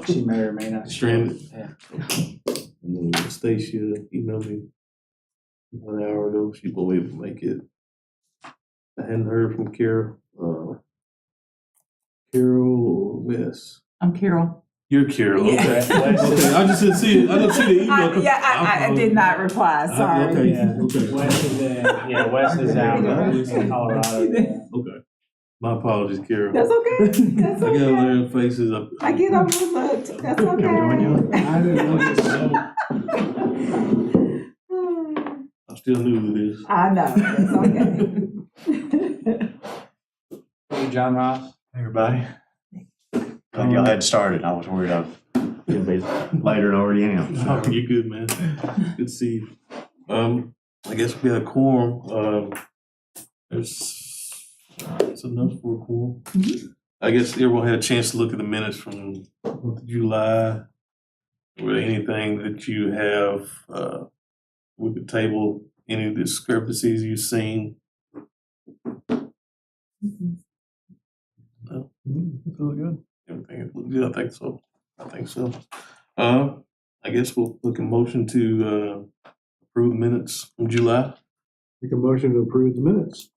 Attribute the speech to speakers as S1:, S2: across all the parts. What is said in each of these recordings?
S1: She may or may not.
S2: Stranded?
S1: Yeah.
S2: And then Stacia emailed me 1 hour ago. She won't be able to make it. I hadn't heard from Carol. Carol or Wes?
S3: I'm Carol.
S2: You're Carol.
S3: Yeah.
S2: Okay. Okay. I just didn't see it. I didn't see the email.
S3: I did not reply. Sorry.
S2: Okay.
S1: Yeah.
S2: Okay.
S1: Wes is out in Colorado.
S2: Okay. My apologies, Carol.
S3: That's okay. That's
S2: I
S3: okay.
S2: gotta learn faces up.
S3: I get overlooked. That's okay.
S1: I didn't know this.
S2: I'm still new to this.
S3: I know. That's okay.
S1: Hey, John Ross.
S4: Hey, everybody. Y'all had started. I was worried I'd be later than I already am.
S2: Oh, you're good, man. Good to see you. I guess we got a quorum. It's enough for a quorum. I guess everyone had a chance to look at the minutes from July. Or anything that you have with the table, any discrepancies you've seen? No?
S4: Really good.
S2: Everything looked good. I think so. I guess we'll look a motion to approve the minutes from July.
S5: Make a motion to approve the minutes.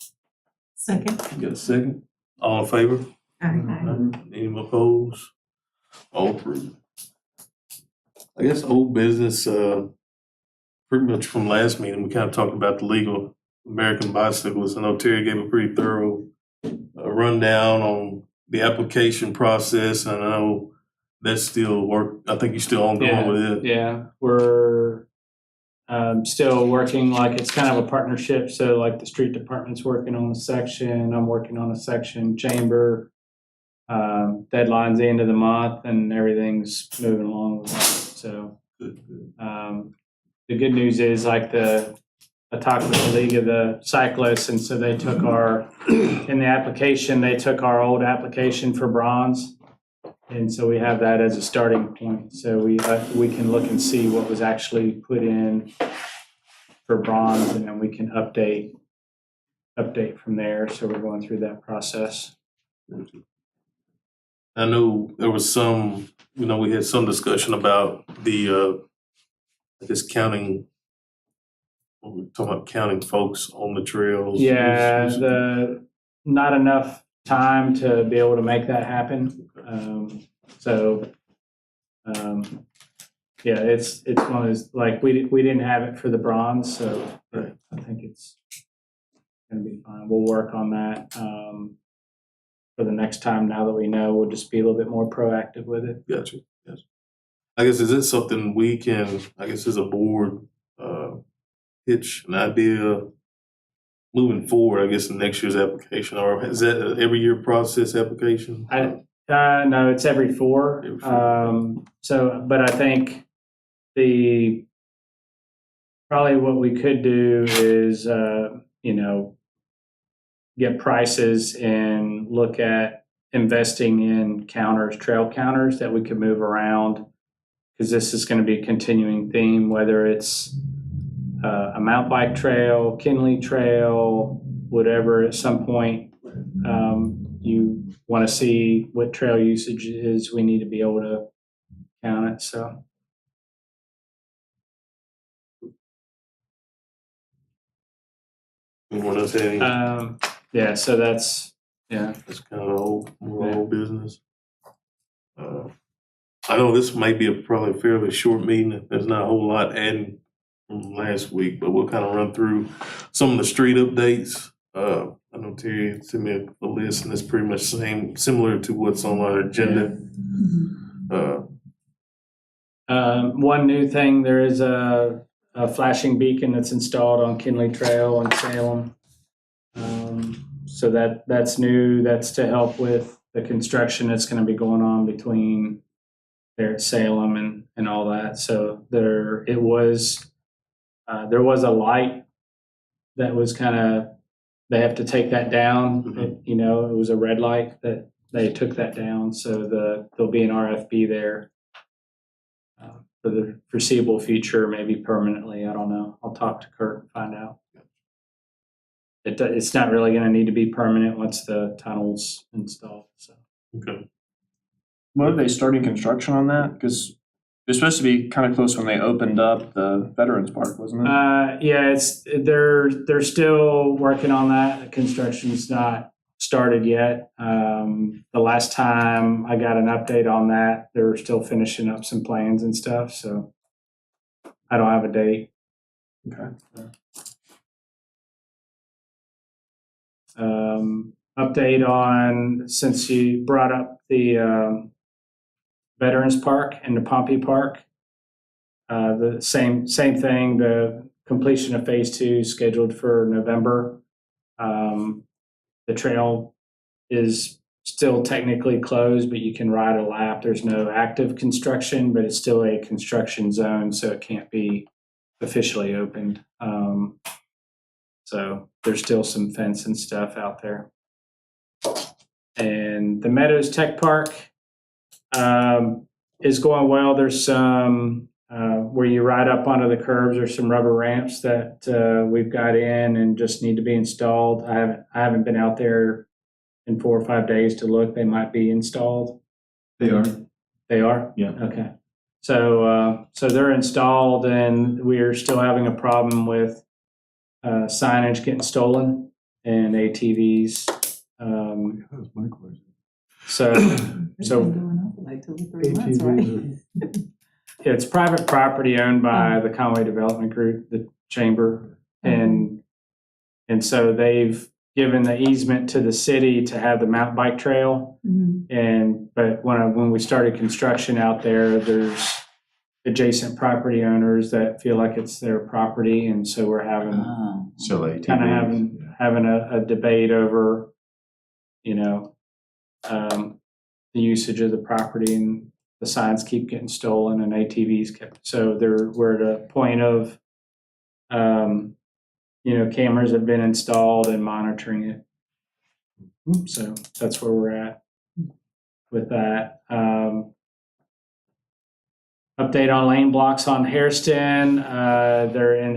S3: Second.
S2: You got a second? All in favor?
S3: Aye.
S2: Any opposed? All approved. I guess old business, pretty much from last meeting, we kind of talked about the legal American bicyclists. I know Terry gave a pretty thorough rundown on the application process, and I know that's still work. I think you're still ongoing with it.
S1: Yeah, we're still working, like it's kind of a partnership. So like the street department's working on a section, I'm working on a section, chamber. Deadline's the end of the month and everything's moving along with that. So
S2: Good.
S1: the good news is like I talked with the League of the Cyclists, and so they took in the application, they took our old application for bronze. And so we have that as a starting point. So we can look and see what was actually put in for bronze, and then we can update from there. So we're going through that process.
S2: I know there was some, we had some discussion about the, counting, we were talking about counting folks on the trails.
S1: Yeah, not enough time to be able to make that happen. Yeah, it's one of those, like we didn't have it for the bronze, so I think it's gonna be fine. We'll work on that for the next time. Now that we know, we'll just be a little bit more proactive with it.
S2: Gotcha. Yes. I guess, is it something we can, I guess as a board, pitch an idea moving forward, I guess in next year's application, or is that an every year process application?
S1: No, it's every 4.
S2: Every 4.
S1: But I think probably what we could do is, get prices and look at investing in trail counters that we could move around, because this is going to be a continuing theme, whether it's a mountain bike trail, Kinley Trail, whatever. At some point, you want to see what trail usage is. We need to be able to count it. So.
S2: Anyone else have any?
S1: Yeah. So that's
S2: That's kind of old business. I know this might be probably a fairly short meeting. There's not a whole lot adding from last week, but we'll kind of run through some of the street updates. I know Terry sent me a list, and it's pretty much similar to what's on our agenda.
S1: One new thing, there is a flashing beacon that's installed on Kinley Trail in Salem. So that's new. That's to help with the construction that's going to be going on between there at Salem and all that. So there was a light that was kind of, they have to take that down.
S2: Mm-hmm.
S1: It was a red light that they took that down. So there'll be an RFB there for the foreseeable future, maybe permanently. I don't know. I'll talk to Kurt and find out. It's not really going to need to be permanent once the tunnel's installed. So.
S2: Okay.
S6: When are they starting construction on that? Because they're supposed to be kind of close when they opened up the Veterans Park, wasn't it?
S1: Yeah, they're still working on that. The construction's not started yet. The last time I got an update on that, they were still finishing up some plans and stuff, so I don't have a date.
S6: Okay.
S1: Update on, since you brought up the Veterans Park and the Pompey Park, the same thing, the completion of phase 2 scheduled for November. The trail is still technically closed, but you can ride a lap. There's no active construction, but it's still a construction zone, so it can't be officially opened. So there's still some fence and stuff out there. And the Meadows Tech Park is going well. There's some where you ride up onto the curbs. There's some rubber ramps that we've got in and just need to be installed. I haven't been out there in 4 or 5 days to look. They might be installed.
S4: They are.
S1: They are?
S4: Yeah.
S1: Okay. So they're installed, and we're still having a problem with signage getting stolen and ATVs.
S5: That was my question.
S1: So
S3: It's been going on for like 2 or 3 months,
S5: ATVs
S3: right?
S1: it's private property owned by the Conway Development Group, the chamber, and so they've given the easement to the city to have the mountain bike trail. But when we started construction out there, there's adjacent property owners that feel like it's their property, and so we're having
S4: So ATVs.
S1: kind of having a debate over, the usage of the property, and the signs keep getting stolen and ATVs kept. So we're at a point of, cameras have been installed and monitoring it. So that's where we're at with that. Update on lane blocks on Hairston. They're in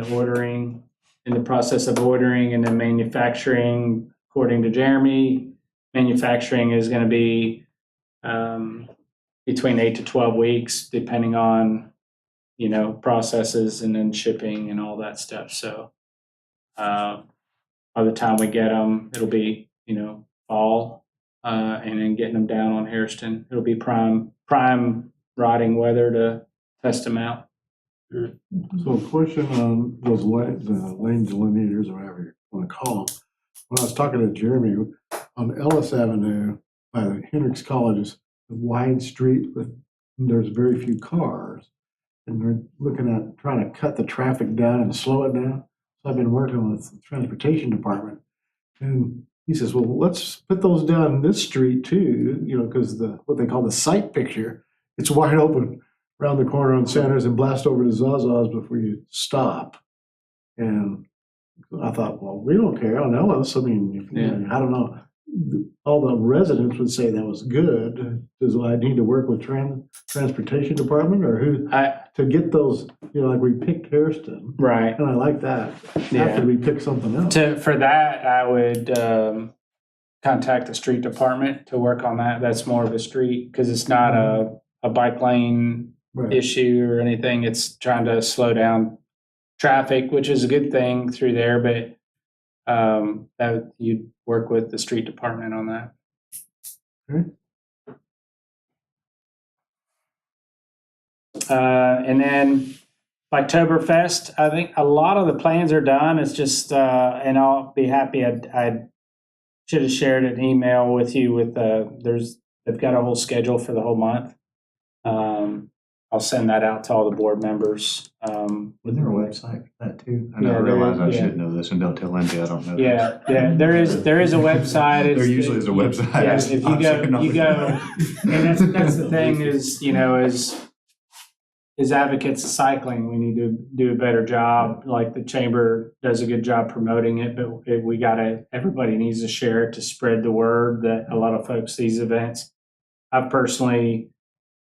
S1: the process of ordering and then manufacturing. According to Jeremy, manufacturing is going to be between 8 to 12 weeks, depending on, processes and then shipping and all that stuff. So by the time we get them, it'll be, fall, and then getting them down on Hairston. It'll be prime riding weather to test them out.
S5: So a question on those lane delineators, or whatever you want to call them. When I was talking to Jeremy, on Ellis Avenue by the Hendrix College, is a wide street there's very few cars. And they're looking at trying to cut the traffic down and slow it down. So I've been working with the transportation department. And he says, well, let's put those down this street too, because what they call the sight picture, it's wide open around the corner on Sanders and blast over to Zaza's before you stop. And I thought, well, we don't care on Ellis. I mean, I don't know. All the residents would say that was good. Does I need to work with transportation department or who to get those? Like we picked Hairston,
S1: Right.
S5: and I like that.
S1: Yeah.
S5: After we pick something else,
S1: For that, I would contact the street department to work on that. That's more of a street, because it's not a bike lane
S5: right.
S1: issue or anything. It's trying to slow down traffic, which is a good thing through there, but that you'd work with the street department on that.
S5: Okay.
S1: And then Oktoberfest, I think a lot of the plans are done. It's just, and I'll be happy. I should have shared an email with you with they've got a whole schedule for the whole month. I'll send that out to all the board members.
S4: Wasn't there a website for that too? I
S1: Yeah,
S4: never realized I
S1: yeah.
S4: should know this, and don't tell Lindsay I don't know.
S1: Yeah, there is a website.
S4: There usually is a website.
S1: Yeah, if you go, and that's the thing is, as advocates of cycling, we need to do a better job. Like the chamber does a good job promoting it, but everybody needs to share it to spread the word that a lot of folks these events. I've personally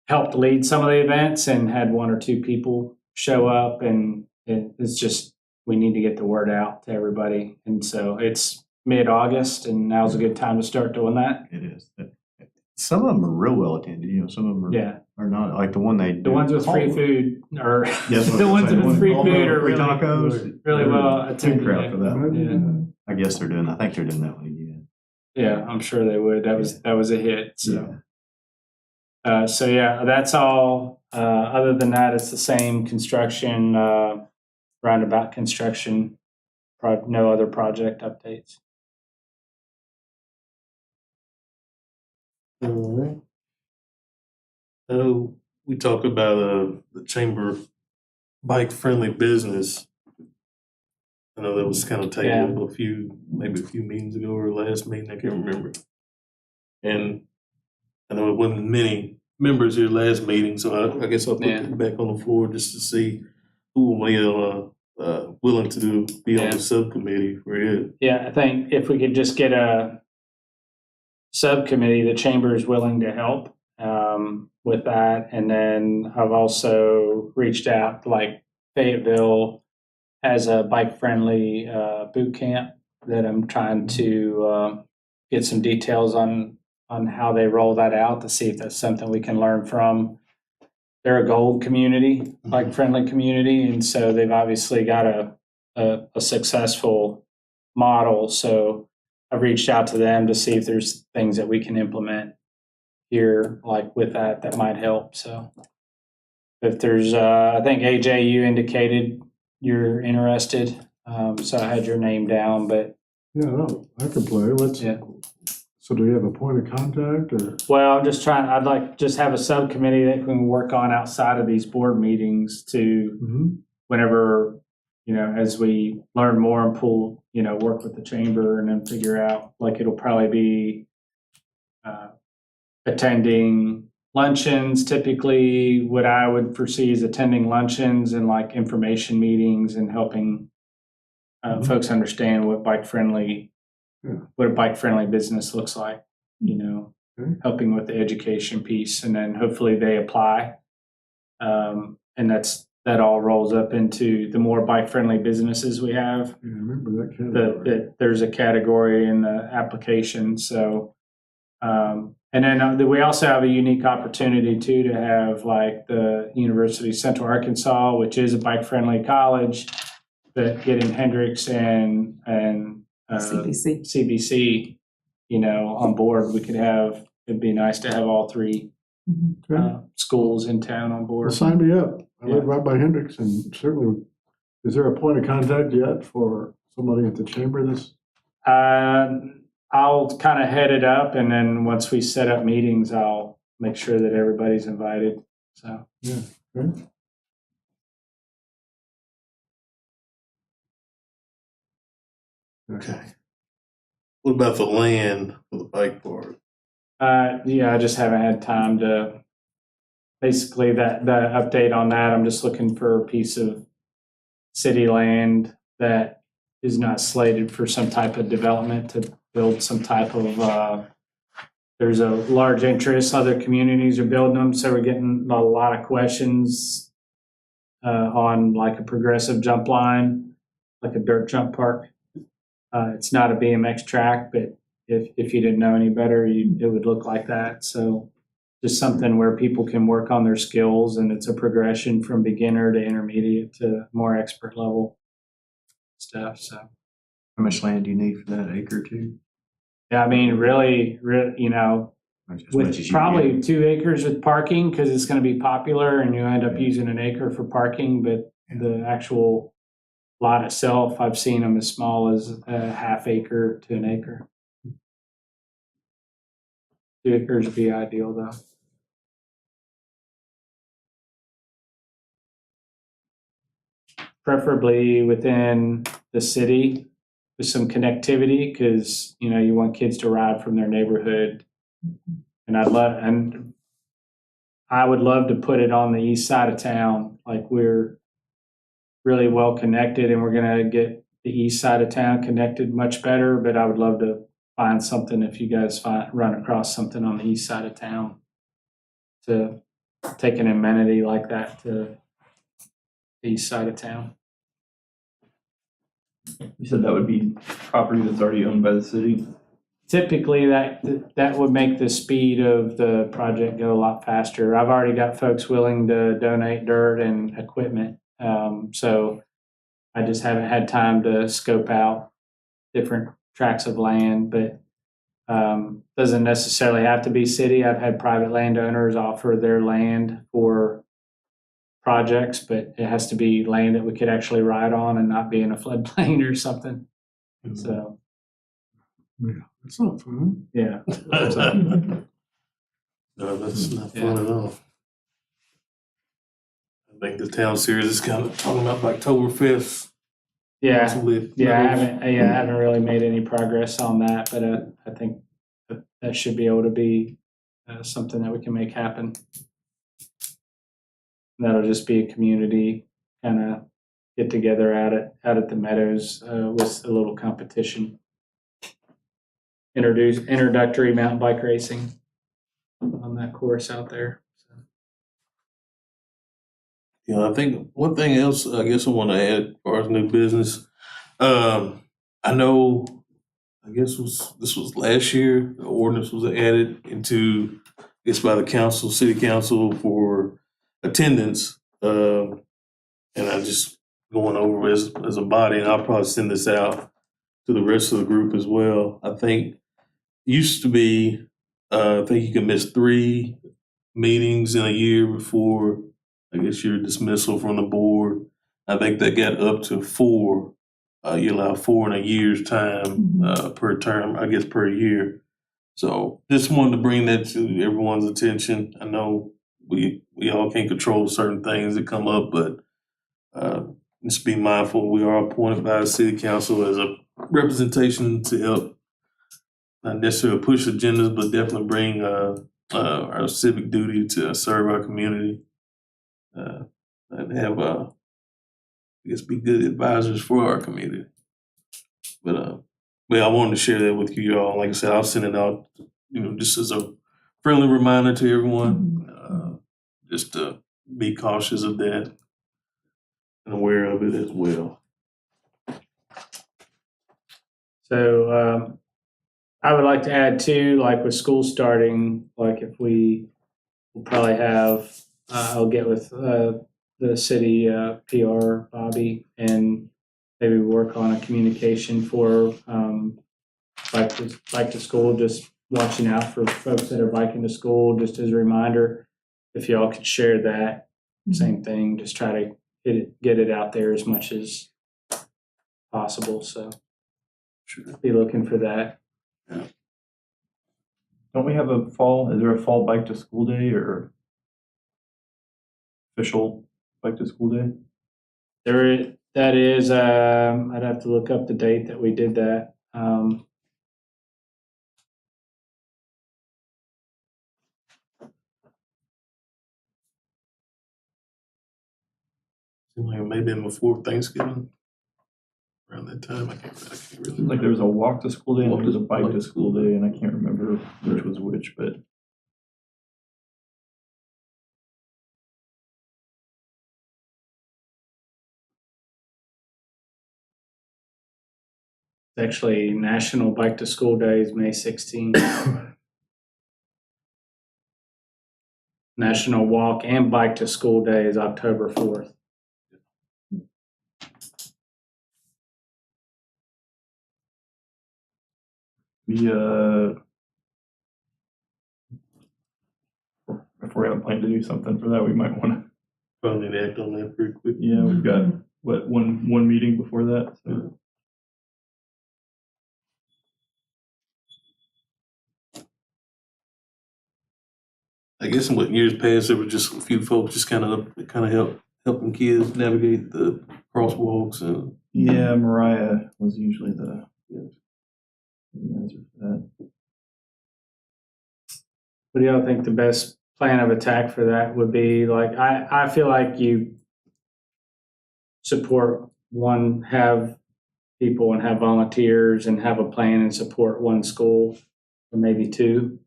S1: helped lead some of the events and had 1 or 2 people show up, and it's just, we need to get the word out to everybody. And so it's mid-August, and now's a good time to start doing that.
S4: It is. Some of them are real well attended, some of them
S1: Yeah,
S4: are not, like the one they.
S1: the ones with free food or
S4: Yes,
S1: the ones with free food are
S4: free
S1: really,
S4: tacos.
S1: really well
S4: Big
S1: attended.
S4: crowd for that one.
S1: Yeah.
S4: I guess I think they're doing that one again.
S1: Yeah, I'm sure they would. That was a hit. So. So yeah, that's all. Other than that, it's the same construction, roundabout construction. No other project updates.
S2: All right. We talked about the chamber bike-friendly business. I know that was kind of tabled maybe a few meetings ago or last meeting, I can't remember. And I know it wasn't many members here last meeting, so I guess I'll put it back on the floor just to see who will willing to be on the subcommittee for it.
S1: Yeah, I think if we could just get a subcommittee, the chamber is willing to help with that. And then I've also reached out, like Fayetteville has a bike-friendly boot camp that I'm trying to get some details on how they roll that out to see if that's something we can learn from. They're a gold community, bike-friendly community, and so they've obviously got a successful model. So I've reached out to them to see if there's things that we can implement here, like with that might help. So if there's, I think AJ, you indicated you're interested. So I had your name down, but
S5: Yeah, no, I can play. So do we have a point of contact or?
S1: well, I'm just trying, I'd like just have a subcommittee that can work on outside of these board meetings to whenever, as we learn more and pull, work with the chamber and then figure out, like it'll probably be attending luncheons. Typically, what I would foresee is attending luncheons and like information meetings and helping folks understand what what a bike-friendly business looks like, helping with the education piece, and then hopefully they apply. And that all rolls up into the more bike-friendly businesses we have.
S5: Yeah, I remember that category.
S1: There's a category in the application. So, and then we also have a unique opportunity too to have like the University of Central Arkansas, which is a bike-friendly college, that getting Hendricks and CBC, on board. It'd be nice to have all three schools in town on board.
S5: Well, sign me up. I live right by Hendricks, and certainly, is there a point of contact yet for somebody at the chamber this?
S1: I'll kind of head it up, and then once we set up meetings, I'll make sure that everybody's invited. So
S5: Yeah. Okay.
S2: Okay. What about the land for the bike park?
S1: I just haven't had time to. Basically, the update on that, I'm just looking for a piece of city land that is not slated for some type of development to build some type of. There's a large interest. Other communities are building them, so we're getting a lot of questions on like a progressive jump line, like a dirt jump park. It's not a BMX track, but if you didn't know any better, it would look like that. So just something where people can work on their skills, and it's a progression from beginner to intermediate to more expert level stuff. So
S4: How much land do you need for that, acre or two?
S1: yeah, I mean, really,
S4: As much
S1: with
S4: as you
S1: probably
S4: get.
S1: 2 acres with parking, because it's going to be popular, and you end up using an acre for parking, but the actual lot itself, I've seen them as small as a half acre to an acre. 2 acres would be ideal, though. Preferably within the city with some connectivity, because you want kids to ride from their neighborhood. And I would love to put it on the east side of town. Like, we're really well connected, and we're going to get the east side of town connected much better. But I would love to find something, if you guys run across something on the east side of town, to take an amenity like that to the east side of town.
S7: You said that would be property that's already owned by the city?
S1: typically that would make the speed of the project go a lot faster. I've already got folks willing to donate dirt and equipment. So I just haven't had time to scope out different tracts of land, but doesn't necessarily have to be city. I've had private landowners offer their land for projects, but it has to be land that we could actually ride on and not be in a floodplain or something. So,
S5: It's not fun.
S1: yeah.
S2: No, that's not fun at all. I think the town series is kind of talking about Oktoberfest.
S1: Yeah.
S2: possibly.
S1: Yeah, I haven't really made any progress on that, but I think that should be able to be something that we can make happen. And that'll just be a community kind of get together out at the Meadows with a little competition. Introductory mountain bike racing on that course out there. So.
S2: Yeah, I think one thing else I guess I want to add as far as new business. I know, I guess this was last year, the ordinance was added into, I guess by the council, city council for attendance. And I just going over as a body, and I'll probably send this out to the rest of the group as well. I think used to be, I think you can miss 3 meetings in a year before, I guess, your dismissal from the board. I think that got up to 4. You allow 4 in a year's time per term, I guess, per year. So just wanted to bring that to everyone's attention. I know we all can't control certain things that come up, but just be mindful. We are appointed by the city council as a representation to help not necessarily push agendas, but definitely bring our civic duty to serve our community and have, I guess, be good advisors for our community. But I wanted to share that with you all. Like I said, I'll send it out, just as a friendly reminder to everyone, just to be cautious of that and aware of it as well.
S1: So I would like to add too, like with school starting, like if we'll probably have, I'll get with the city PR, Bobby, and maybe work on a communication for bike to school, just watching out for folks that are biking to school, just as a reminder. If y'all could share that, same thing, just try to get it out there as much as possible. So
S2: Sure.
S1: be looking for that.
S6: Don't we have is there a fall bike to school day or official bike to school day?
S1: That is, I'd have to look up the date that we did that.
S2: Seemed like it may have been before Thanksgiving. Around that time, I can't really
S6: Like there was a walk to school day and there was a bike
S2: Walk
S6: to
S2: to
S6: school
S2: school
S6: day, and I can't remember which was which, but
S1: Actually, National Bike to School Day is May 16th. National Walk and Bike to School Day is October 4th.
S6: we if we're gonna plan to do something for that, we might want to.
S2: probably need to act on that pretty quick.
S6: Yeah, we've got one meeting before that. So.
S2: I guess in what years past, there were just a few folks just kind of helping kids navigate the crosswalks and.
S6: Yeah, Mariah was usually the answer for that.
S1: What do y'all think the best plan of attack for that would be? Like, I feel like you support one, have people and have volunteers and have a plan and support one school or maybe 2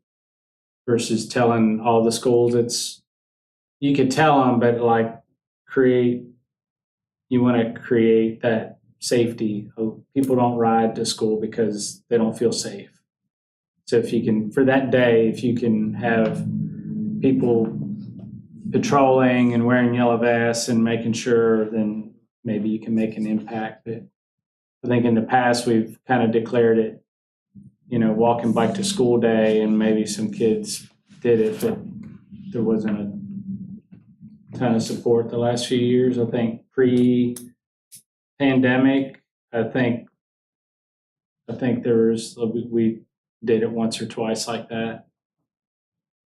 S1: versus telling all the schools. You could tell them, but like you want to create that safety. People don't ride to school because they don't feel safe. So if you can, for that day, if you can have people patrolling and wearing yellow vests and making sure, then maybe you can make an impact. But I think in the past, we've kind of declared it, walking bike to school day, and maybe some kids did it, but there wasn't a ton of support the last few years. I think pre-pandemic, I think we did it once or twice like that,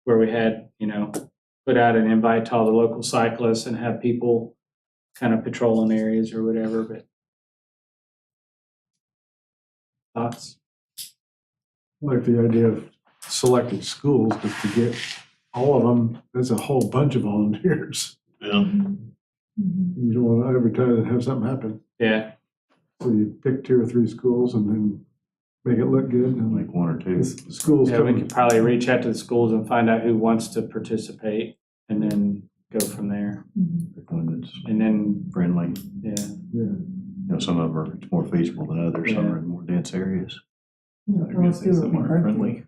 S1: where we had, put out an invite to all the local cyclists and have people kind of patrolling areas or whatever, but thoughts?
S5: I like the idea of selecting schools, but to get all of them, that's a whole bunch of volunteers.
S2: Yeah.
S5: You don't want to advertise and have something happen.
S1: Yeah,
S5: So you pick 2 or 3 schools and then make it look good. And
S4: Like 1 or 2.
S5: the schools
S1: yeah, we
S5: come,
S1: could probably reach out to the schools and find out who wants to participate and then go from there.
S4: Pick one that's
S1: And then,
S4: friendly.
S1: yeah,
S4: Some of them are more feasible than others. Some
S1: Yeah.
S4: are in more dense areas.
S3: Friendly.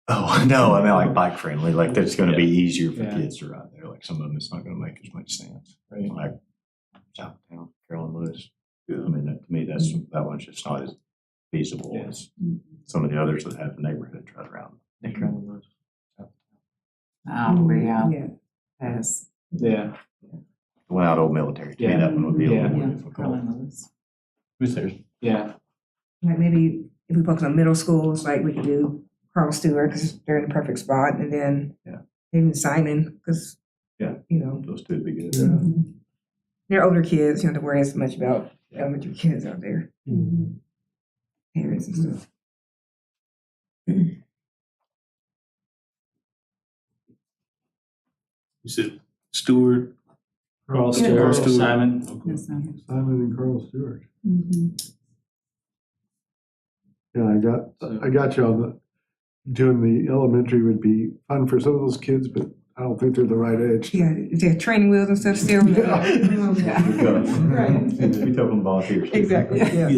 S4: Oh, no, I mean like bike friendly, like that's gonna be easier for
S1: Yeah.
S4: kids to ride there. Like some of them, it's not gonna make as much sense.
S1: Right.
S4: Like Southtown, Carolyn Lewis.
S2: Yeah.
S4: I mean, to me, that one's just not as feasible
S1: Yeah.
S4: as some of the others that have neighborhoods right around.
S1: Carolyn Lewis.
S3: Yeah.
S7: Yes.
S1: Yeah,
S4: The one out Old Military, to me,
S1: Yeah.
S4: that one would be a little
S1: Yeah.
S4: more
S3: Yeah,
S4: difficult.
S3: Carolyn Lewis.
S4: Who's there?
S1: yeah,
S7: Like maybe if we focus on middle schools, like we could do Carl Stewart because they're in the perfect spot, and then
S4: Yeah.
S7: maybe Simon because
S4: Yeah. Those two would be good.
S5: Yeah.
S7: they're older kids. You don't have to worry as much about elementary kids out there, parents and stuff.
S2: You said Stewart.
S1: Carl
S7: Yeah,
S1: Stewart,
S7: Carl
S2: Stewart.
S1: Simon.
S3: Yes,
S5: Simon and Carl Stewart.
S3: Mhm.
S5: Yeah, I got you on doing the elementary would be fun for some of those kids, but I don't think they're the right age.
S7: Yeah, is there training wheels and stuff still?
S5: Yeah.
S7: Right.
S4: We tell them volunteers.
S7: Exactly. Yeah.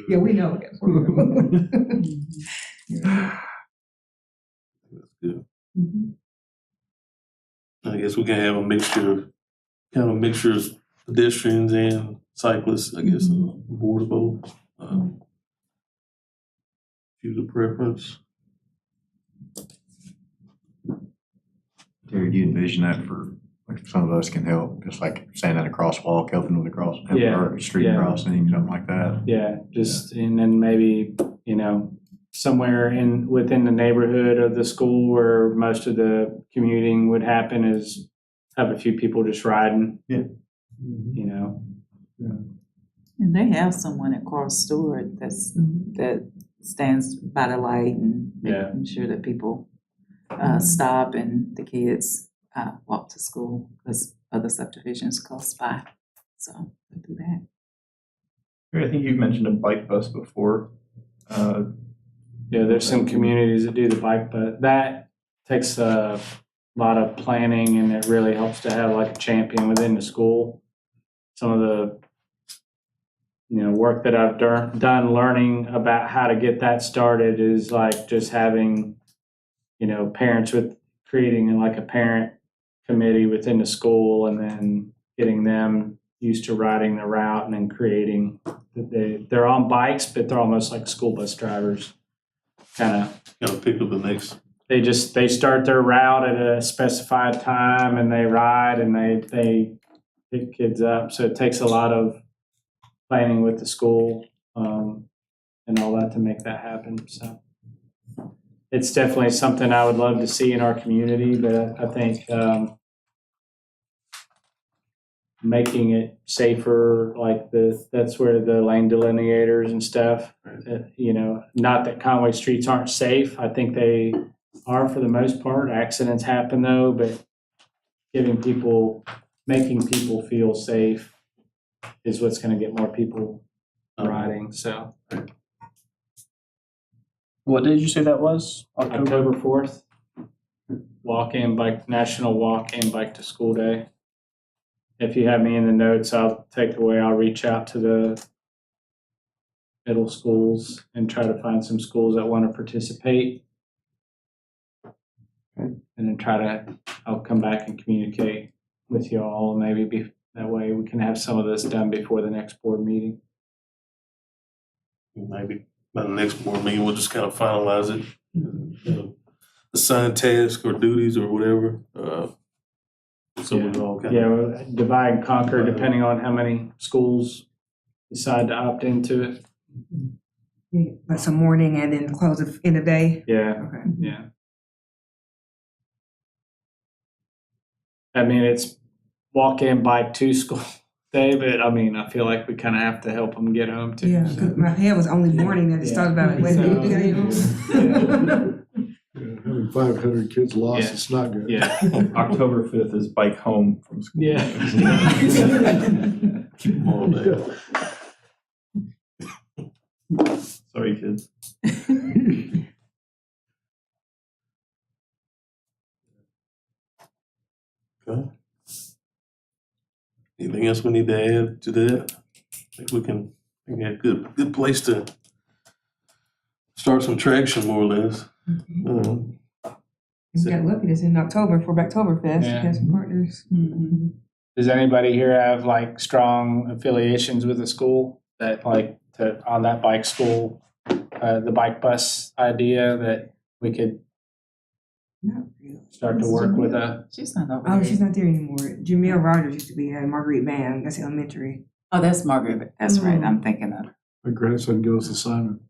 S7: Yeah, we know.
S2: That's good.
S3: Mhm.
S2: I guess we can have a mixture of pedestrians and cyclists, I guess, board of both. Choose a preference.
S4: Terry, do you envision that for, like, some of us can help, just like standing at a crosswalk, helping with a
S1: Yeah,
S4: or a street
S1: yeah.
S4: crossing, something like that?
S1: Yeah, and then maybe, somewhere within the neighborhood of the school where most of the commuting would happen is have a few people just riding.
S4: Yeah.
S3: And they have someone at Carl Stewart that stands by the light and
S1: Yeah.
S3: making sure that people stop and the kids walk to school because other subdivisions close by. So they do that.
S6: I think you've mentioned a bike bus before.
S1: Yeah, there's some communities that do the bike, but that takes a lot of planning, and it really helps to have like a champion within the school. Some of the work that I've done learning about how to get that started is like just having parents with creating like a parent committee within the school, and then getting them used to riding the route, and then creating they're on bikes, but they're almost like school bus drivers. Kind of
S2: Pick up the next.
S1: they start their route at a specified time, and they ride, and they pick kids up. So it takes a lot of planning with the school and all that to make that happen. So it's definitely something I would love to see in our community, but I think making it safer, like that's where the lane delineators and stuff, not that Conway streets aren't safe. I think they are for the most part. Accidents happen though, but making people feel safe is what's going to get more people riding. So
S6: What did you say that was?
S1: October 4th, National Walk and Bike to School Day. If you have me in the notes, I'll reach out to the middle schools and try to find some schools that want to participate.
S6: Okay.
S1: And then I'll come back and communicate with you all, and maybe that way we can have some of this done before the next board meeting.
S2: Maybe by the next board meeting, we'll just kind of finalize it. Assign tasks or duties or whatever. So we can all kind
S1: Yeah,
S2: of.
S1: we'll divide and conquer depending on how many schools decide to opt into it.
S7: Like some morning and then close in the day?
S1: Yeah,
S7: Okay.
S1: yeah. I mean, it's walk in, bike to school day, but I mean, I feel like we kind of have to help them get home too.
S7: Yeah, 'cause my head was only morning, I just thought about it, wait a minute, you gotta go.
S5: Having 500 kids lost,
S1: Yeah.
S5: it's not good.
S1: Yeah,
S6: October 5th is bike home from school.
S1: yeah.
S2: Keep them all day.
S6: Sorry, kids.
S2: Okay. Anything else we need to add to that? I think we can, a good place to start some traction, more or less.
S7: You got lucky, it's in October for Oktoberfest, you
S1: Yeah.
S7: got some partners.
S1: Does anybody here have like strong affiliations with the school that like on that bike school, the bike bus idea that we could
S7: Not really.
S1: start to work with a?
S3: She's not over
S7: Oh,
S3: here.
S7: she's not there anymore. Jamil Rogers used to be at Marguerite Band, that's elementary.
S3: Oh, that's Margaret. That's right. I'm thinking of.
S5: My grandson goes to Simon.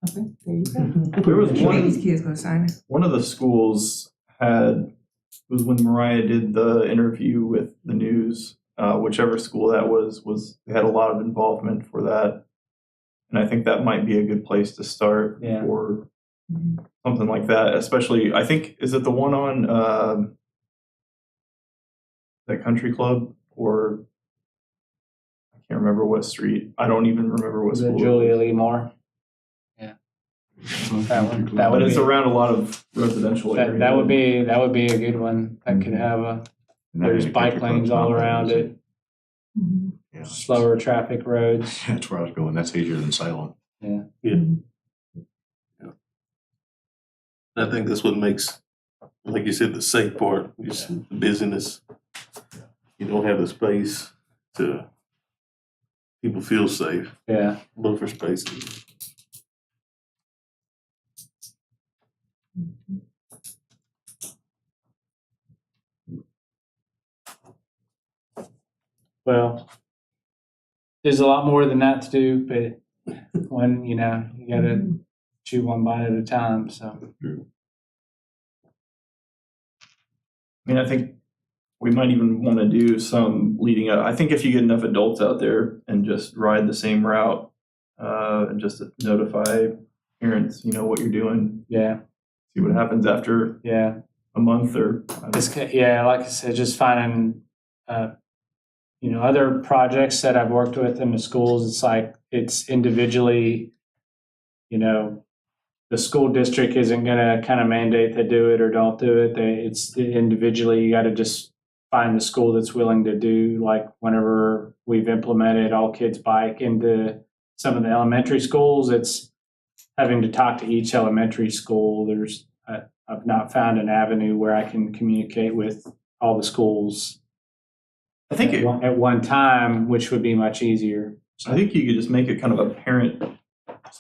S3: Okay, there you go.
S6: There was
S7: These kids go to sign.
S6: one of the schools was when Mariah did the interview with the news, whichever school that was they had a lot of involvement for that. And I think that might be a good place to start
S1: Yeah.
S6: for something like that, especially, I think, is it the one on that country club, or I can't remember what street. I don't even remember what
S1: The
S6: school.
S1: Julia Lee Moore. That
S6: But
S1: would
S6: it's
S1: be-
S6: around a lot of residential areas.
S1: That would be a good one. That could have there's bike lanes all around it,
S4: Yeah,
S1: slower traffic roads.
S4: that's where I was going. That's easier than Salem.
S2: I think that's what makes, like you said, the safe part, just the busyness. You don't have the space to, people feel safe,
S1: Yeah.
S2: buffer spaces.
S1: Well, there's a lot more than that to do, but when, you gotta chew one bite at a time, so.
S6: I mean, I think we might even want to do some leading up. I think if you get enough adults out there and just ride the same route, and just to notify parents, what you're doing,
S1: Yeah,
S6: see what happens after
S1: yeah.
S6: a month or.
S1: Like I said, just finding, other projects that I've worked with in the schools, it's like, it's individually, the school district isn't gonna kind of mandate they do it or don't do it. It's individually, you gotta just find the school that's willing to do, like whenever we've implemented all kids bike into some of the elementary schools, it's having to talk to each elementary school. I've not found an avenue where I can communicate with all the schools
S6: I think
S1: at one time, which would be much easier.
S6: I think you could just make it kind of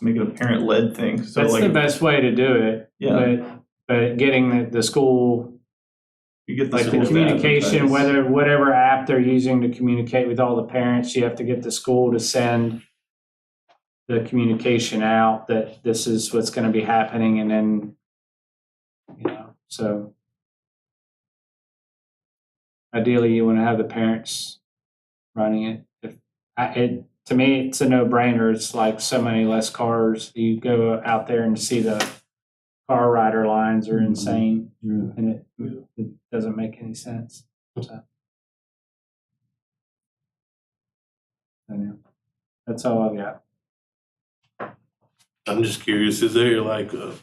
S6: make it a parent-led thing. So
S1: That's
S6: like,
S1: the best way to do it.
S6: Yeah.
S1: But getting the school,
S6: you get
S1: like the
S6: schools to
S1: communication,
S6: advertise.
S1: whatever app they're using to communicate with all the parents, you have to get the school to send the communication out that this is what's going to be happening, and then, so ideally you want to have the parents running it. To me, it's a no-brainer. It's like so many less cars. You go out there and see the car rider lines are insane,
S5: Yeah.
S1: and it doesn't make any sense. So, yeah, that's all I've got.
S2: I'm just curious, is there like, for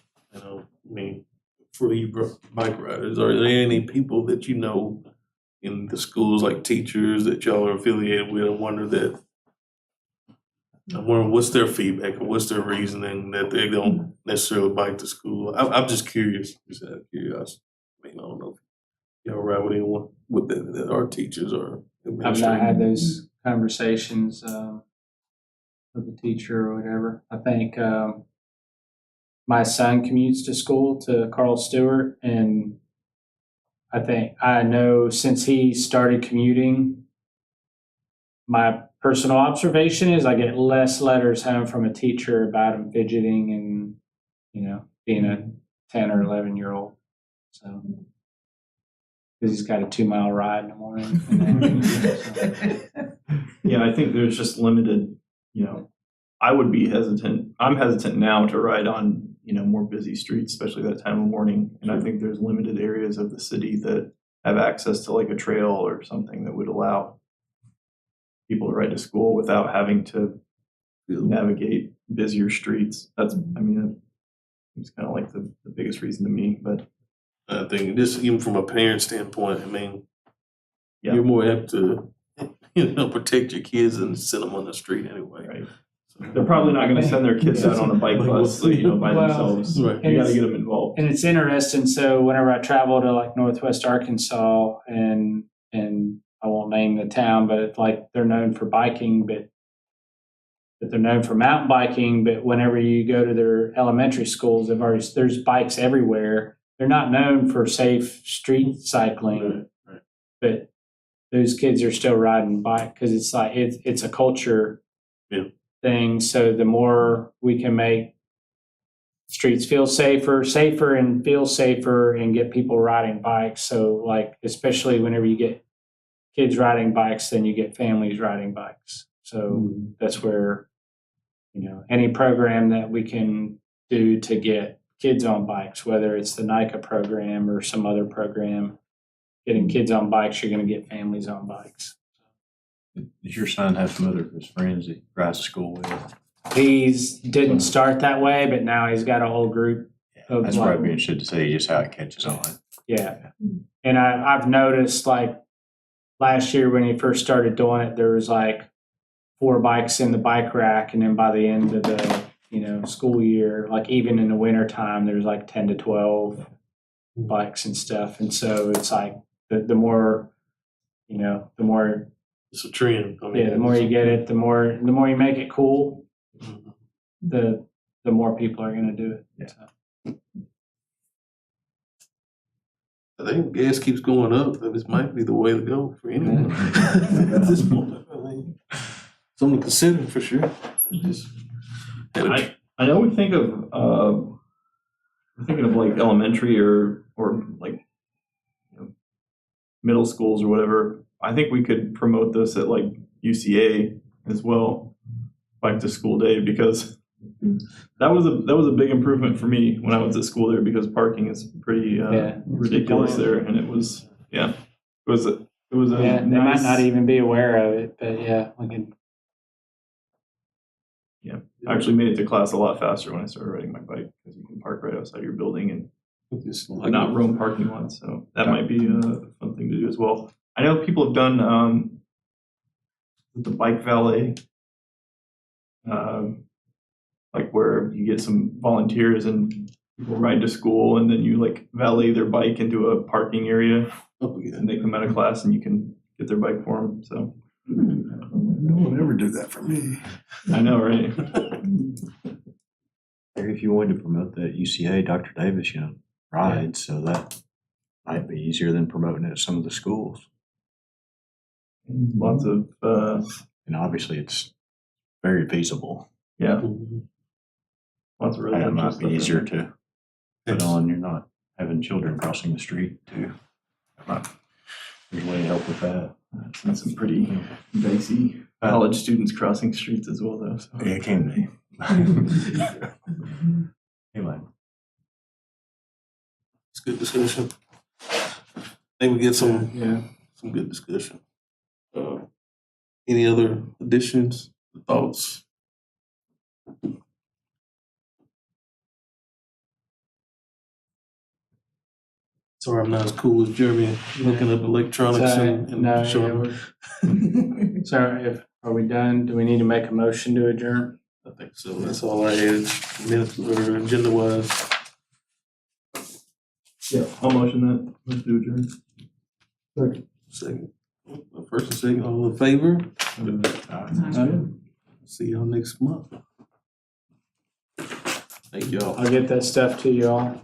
S2: you bike riders, are there any people that you know in the schools, like teachers that y'all are affiliated with? I wonder what's their feedback or what's their reasoning that they don't necessarily bike to school. I'm just curious, just out of curiosity. mean, I don't know if you're all right with anyone with that are teachers or
S1: I've not
S2: administrators.
S1: had those conversations with the teacher or whatever. I think my son commutes to school to Carl Stewart, and I know since he started commuting, my personal observation is I get less letters home from a teacher about him fidgeting and, being a 10 or 11-year-old. So, because he's got a 2-mile ride in the morning.
S6: Yeah, I think there's just limited, I would be hesitant. I'm hesitant now to ride on, more busy streets, especially that time of morning. And I think there's limited areas of the city that have access to like a trail or something that would allow people to ride to school without having to navigate busier streets. It's kind of like the biggest reason to me, but
S2: I think just even from a parent standpoint, I mean,
S6: Yeah.
S2: you're more apt to, protect your kids and send them on the street anyway.
S6: right.
S2: So,
S6: They're probably not going to send their kids out on a bike bus, by
S1: Well,
S6: themselves.
S2: right.
S6: You got to get them involved.
S1: And it's interesting. So whenever I travel to like Northwest Arkansas and I won't name the town, but it's like they're known for biking, but they're known for mountain biking. But whenever you go to their elementary schools, there's bikes everywhere. They're not known for safe street cycling,
S2: Right.
S1: but those kids are still riding bike because it's like it's a culture thing. So the more we can make streets feel safer and feel safer and get people riding bikes. So like, especially whenever you get kids riding bikes, then you get families riding bikes. So that's where, any program that we can do to get kids on bikes, whether it's the NICA program or some other program, getting kids on bikes, you're going to get families on bikes.
S4: Does your son have some other his friends that he rides to school with?
S1: He's didn't start that way, but now he's got a whole group.
S4: That's what I'd be interested to see, just how it catches on.
S1: Yeah. And I've noticed like last year when he first started doing it, there was like 4 bikes in the bike rack. And then by the end of the, school year, like even in the winter time, there's like 10 to 12 bikes and stuff. And so it's like the more, the more,
S2: It's a trend.
S1: the more you get it, the more you make it cool, the more people are going to do it.
S4: Yeah.
S1: So.
S2: I think gas keeps going up. This might be the way to go for anyone at this point. I mean, something to consider for sure. Just,
S6: I know we think of we're thinking of like elementary or like middle schools or whatever. I think we could promote this at like UCA as well, bike to school day, because that was a big improvement for me when I was at school there, because parking is pretty ridiculous there, and it was a
S1: Yeah, they
S6: nice,
S1: might not even be aware of it, but yeah, we can.
S6: I actually made it to class a lot faster when I started riding my bike, because you can park right outside your building and
S2: just
S6: not roam parking lots. So that might be a fun thing to do as well. I know people have done the bike valet, like where you get some volunteers and people ride to school, and then you like valet their bike into a parking area, and they come out of class and you can get their bike for them. So
S5: No one ever did that for me.
S6: I know, right?
S4: If you wanted to promote that UCA, Dr. Davis, rides, so that might be easier than promoting it at some of the schools.
S6: Lots of
S4: And obviously it's very feasible.
S6: lots of really
S4: That
S6: good
S4: might
S6: stuff
S4: be
S6: in
S4: easier
S6: there.
S4: to put on. You're not having children crossing the street too. There's a way to help with that.
S6: I've seen some pretty dicey college students crossing streets as well, though. So.
S4: Yeah, it can be. Anyway.
S2: It's good discussion. I think we get some good discussion. Any other additions, thoughts? Sorry, I'm not as cool as Jeremy looking up electronics and showing.
S1: So are we done? Do we need to make a motion to adjourn?
S2: I think so. That's all I had. Minutes or agenda wise.
S6: Yeah, I'll motion that. Let's do adjourn.
S2: Second. First and second, all in favor?
S3: Uh,
S2: See y'all next month. Thank y'all.
S1: I'll get that stuff to you all.